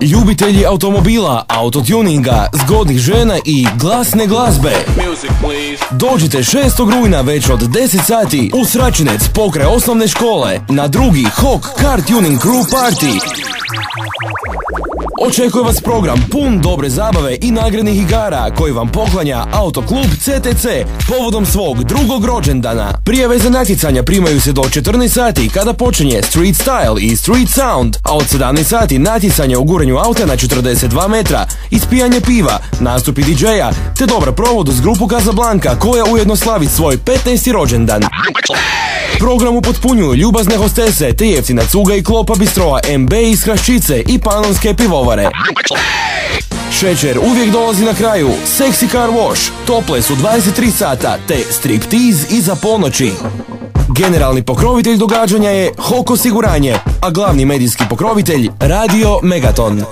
Ljubitelji automobila, autotuninga, zgodnih žena i glasne glazbe. Dođite 6. rujna već od 10 sati u Sračinec pokraj osnovne škole na drugi Hawk Car Tuning Crew Party. Očekuje vas program pun dobre zabave i nagradnih igara koji vam poklanja Autoklub CTC povodom svog drugog rođendana. Prijave za natjecanja primaju se do 14 sati kada počinje Street Style i Street Sound, a od 17 sati natjecanje u guranju auta na 42 metra, ispijanje piva, nastupi DJ-a te dobar provod uz grupu Casablanca koja ujedno slavi svoj 15. rođendan. Program upotpunjuju ljubazne hostese te jeftina cuga i klopa bistroa MB iz Hraščice i Panonske pivovare. Šećer uvijek dolazi na kraju, Sexy Car Wash, Topless u 23 sata te Striptease iza ponoći. Generalni pokrovitelj događanja je Hok osiguranje, a glavni medijski pokrovitelj Radio Megaton.